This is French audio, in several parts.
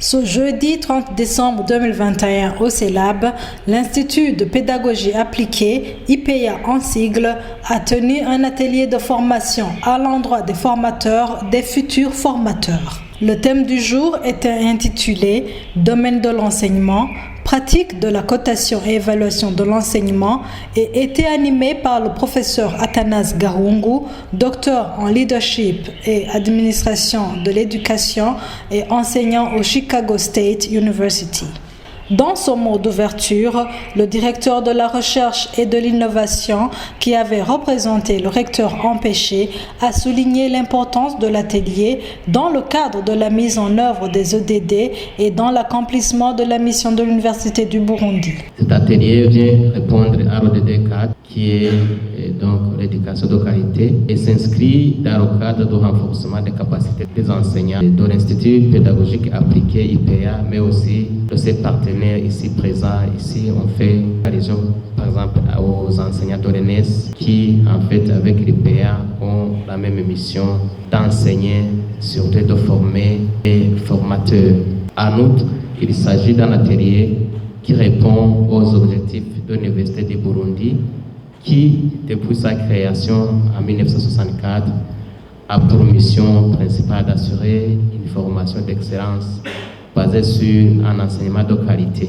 Ce jeudi 30 décembre 2021 au CELAB, l'Institut de pédagogie appliquée, IPEA en sigle, a tenu un atelier de formation à l'endroit des formateurs, des futurs formateurs. Le thème du jour était intitulé « Domaine de l'enseignement ». Pratique de la cotation et évaluation de l'enseignement et était animé par le professeur Athanase Garungu, docteur en leadership et administration de l'éducation et enseignant au Chicago State University. Dans son mot d'ouverture, le directeur de la recherche et de l'innovation, qui avait représenté le recteur empêché, a souligné l'importance de l'atelier dans le cadre de la mise en œuvre des EDD et dans l'accomplissement de la mission de l'Université du Burundi. Cet atelier vient répondre à l'ODD 4, qui est donc l'éducation de qualité, et s'inscrit dans le cadre du renforcement des capacités des enseignants de l'Institut pédagogique appliqué IPEA, mais aussi de ses partenaires ici présents. Ici, on fait allusion, par exemple, aux enseignants de l'ENS qui, en fait, avec l'IPEA, ont la même mission d'enseigner, surtout de former des formateurs. En outre, il s'agit d'un atelier qui répond aux objectifs de l'Université du Burundi, qui, depuis sa création en 1964, a pour mission principale d'assurer une formation d'excellence basée sur un enseignement de qualité.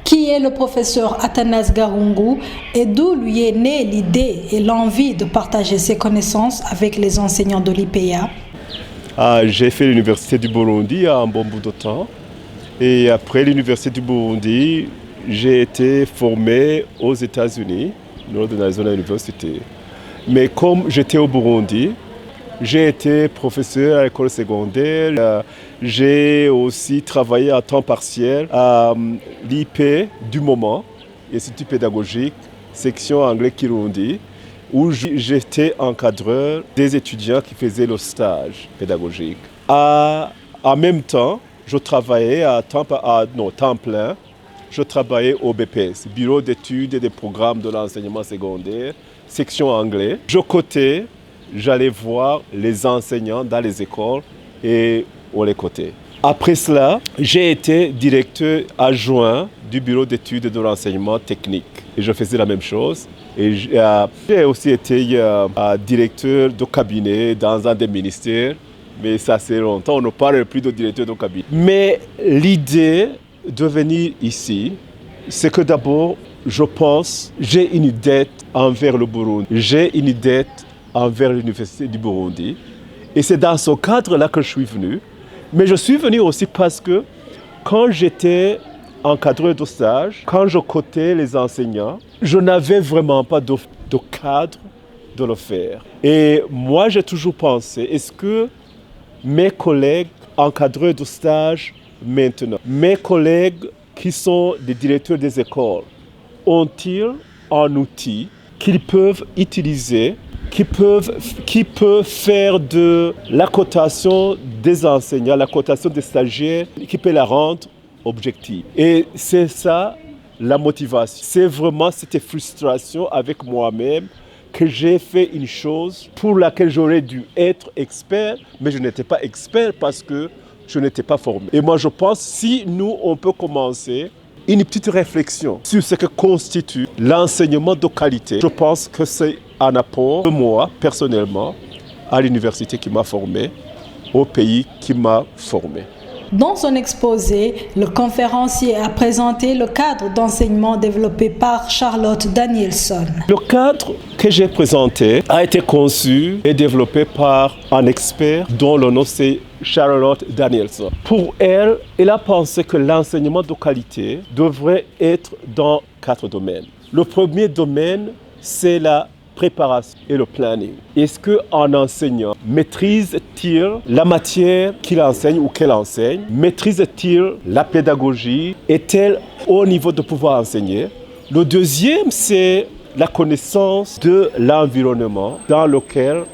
Qui est le professeur Athanase Garungu et d'où lui est née l'idée et l'envie de partager ses connaissances avec les enseignants de l'IPEA? J'ai fait l'Université du Burundi un bon bout de temps. Et après l'Université du Burundi, j'ai été formé aux États-Unis, Northern Arizona University. Mais comme j'étais au Burundi, j'ai été professeur à l'école secondaire. J'ai aussi travaillé à temps partiel à l'IP du moment, Institut pédagogique, section anglais Kirundi, où j'étais encadreur des étudiants qui faisaient le stage pédagogique. En même temps, je travaillais à temps plein. Je travaillais au BPS, Bureau d'études et des programmes de l'enseignement secondaire, section anglais. Je cotais, j'allais voir les enseignants dans les écoles et on les cotait. Après cela, j'ai été directeur adjoint du Bureau d'études et de l'enseignement technique. Et je faisais la même chose. Et j'ai aussi été directeur de cabinet dans un des ministères. Mais ça c'est longtemps, on ne parle plus de directeur de cabinet. Mais l'idée de venir ici, c'est que d'abord, je pense, j'ai une dette envers le Burundi. J'ai une dette envers l'Université du Burundi. Et c'est dans ce cadre-là que je suis venu. Mais je suis venu aussi parce que quand j'étais encadreur de stage, quand je cotais les enseignants, je n'avais vraiment pas de cadre de le faire. Et moi, j'ai toujours pensé, est-ce que mes collègues encadreurs de stage maintenant, mes collègues qui sont des directeurs des écoles, ont-ils un outil qu'ils peuvent utiliser, qui peut faire de la cotation des enseignants, la cotation des stagiaires, qui peut la rendre objective? Et c'est ça la motivation. C'est vraiment cette frustration avec moi-même que j'ai fait une chose pour laquelle j'aurais dû être expert, mais je n'étais pas expert parce que je n'étais pas formé. Et moi, je pense, si nous, on peut commencer une petite réflexion sur ce que constitue l'enseignement de qualité, je pense que c'est un apport de moi, personnellement, à l'université qui m'a formé, au pays qui m'a formé. Dans son exposé, le conférencier a présenté le cadre d'enseignement développé par Charlotte Danielson. Le cadre que j'ai présenté a été conçu et développé par un expert dont le nom c'est Charlotte Danielson. Pour elle, elle a pensé que l'enseignement de qualité devrait être dans 4 domaines. Le premier domaine, c'est la préparation et le planning. Est-ce qu'un enseignant maîtrise-t-il la matière qu'il enseigne ou qu'elle enseigne? Maîtrise-t-il la pédagogie? Est-elle au niveau de pouvoir enseigner? Le deuxième, c'est la connaissance de l'environnement dans lequel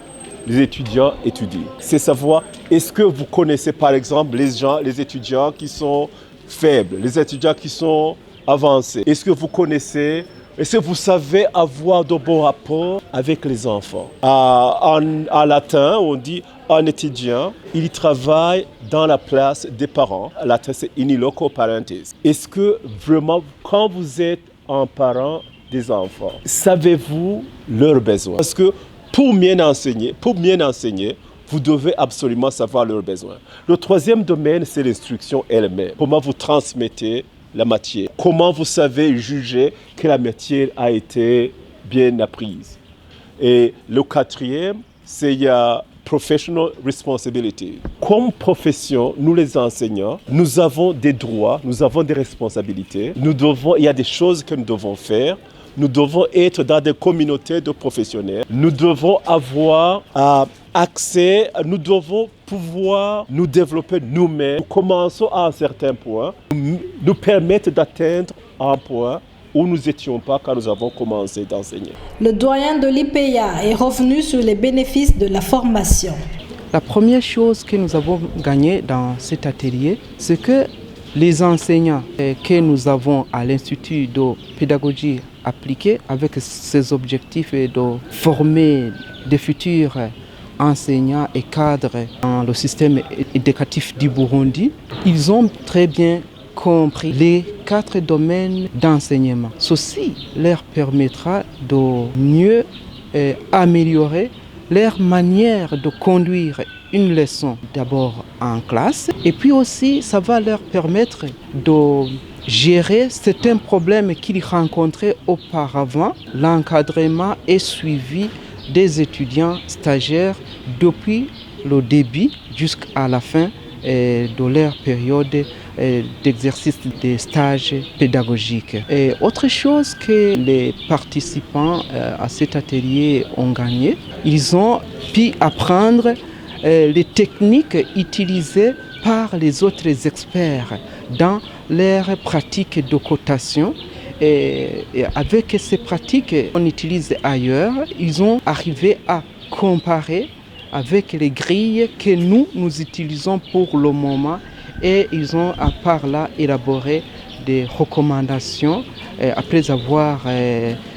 les étudiants étudient. C'est savoir, est-ce que vous connaissez par exemple les étudiants qui sont faibles, les étudiants qui sont avancés? Est-ce que vous savez avoir de bons rapports avec les enfants? En latin, on dit un étudiant, il travaille dans la place des parents, la thèse in loco parentis. Est-ce que vraiment, quand vous êtes un parent des enfants, savez-vous leurs besoins? Parce que pour bien enseigner, vous devez absolument savoir leurs besoins. Le troisième domaine, c'est l'instruction elle-même. Comment vous transmettez la matière? Comment vous savez juger que la matière a été bien apprise? Et le quatrième, c'est professional responsibility. Comme profession, nous les enseignants, nous avons des droits, nous avons des responsabilités. Il y a des choses que nous devons faire. Nous devons être dans des communautés de professionnels. Nous devons avoir accès, nous devons pouvoir nous développer nous-mêmes. Nous commençons à un certain point, nous permettre d'atteindre un point où nous n'étions pas quand nous avons commencé d'enseigner. Le doyen de l'IPEA est revenu sur les bénéfices de la formation. La première chose que nous avons gagnée dans cet atelier, c'est que les enseignants que nous avons à l'Institut de pédagogie appliquée, avec ces objectifs de former des futurs enseignants et cadres dans le système éducatif du Burundi, ils ont très bien compris les 4 domaines d'enseignement. Ceci leur permettra de mieux améliorer leur manière de conduire une leçon d'abord en classe et puis aussi ça va leur permettre de gérer certains problèmes qu'ils rencontraient auparavant, l'encadrement et suivi des étudiants stagiaires depuis le début jusqu'à la fin de leur période d'exercice des stages pédagogiques. Et autre chose que les participants à cet atelier ont gagné, ils ont pu apprendre les techniques utilisées par les autres experts dans leurs pratiques de cotation. Et avec ces pratiques qu'on utilise ailleurs, ils ont arrivé à comparer avec les grilles que nous utilisons pour le moment et ils ont par là élaboré des recommandations après avoir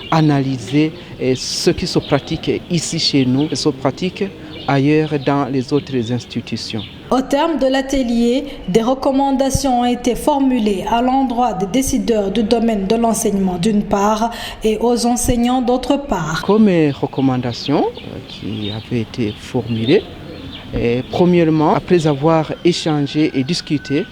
analysé ce qui se pratique ici chez nous et se pratique ailleurs dans les autres institutions. Au terme de l'atelier, des recommandations ont été formulées à l'endroit des décideurs du domaine de l'enseignement d'une part et aux enseignants d'autre part. Comme recommandations qui avaient été formulées, premièrement, après avoir échangé et discuté,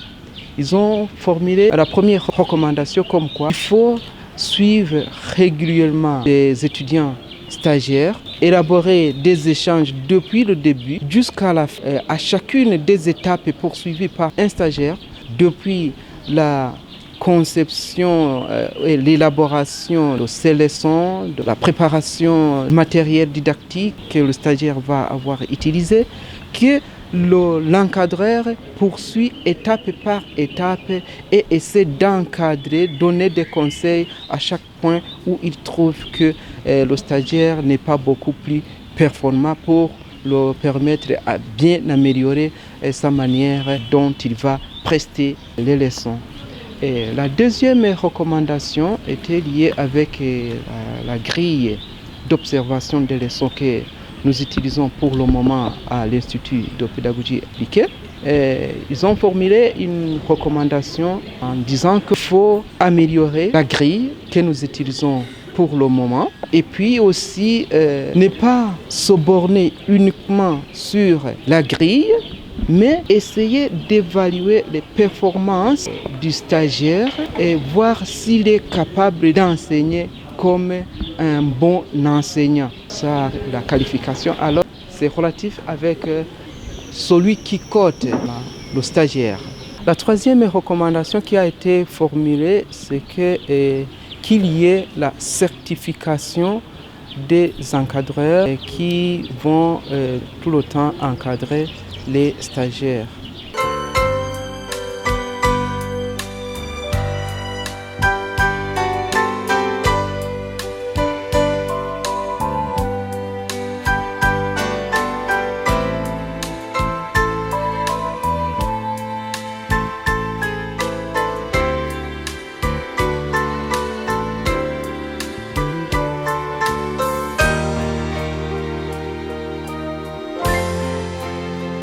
ils ont formulé la première recommandation comme quoi il faut suivre régulièrement les étudiants stagiaires, élaborer des échanges depuis le début jusqu'à la fin, à chacune des étapes poursuivies par un stagiaire, depuis la conception et l'élaboration de ces leçons, de la préparation matérielle didactique que le stagiaire va avoir utilisé, que l'encadreur poursuit étape par étape et essaie d'encadrer, donner des conseils à chaque point où il trouve que le stagiaire n'est pas beaucoup plus performant pour le permettre à bien améliorer sa manière dont il va prester les leçons. Et la deuxième recommandation était liée avec la grille d'observation des leçons que nous utilisons pour le moment à l'Institut de pédagogie appliquée. Ils ont formulé une recommandation en disant qu'il faut améliorer la grille que nous utilisons pour le moment et puis aussi ne pas se borner uniquement sur la grille, mais essayer d'évaluer les performances du stagiaire et voir s'il est capable d'enseigner comme un bon enseignant. Ça, la qualification, alors, c'est relatif avec celui qui cote le stagiaire. La troisième recommandation qui a été formulée, c'est qu'il y ait la certification des encadreurs qui vont tout le temps encadrer les stagiaires.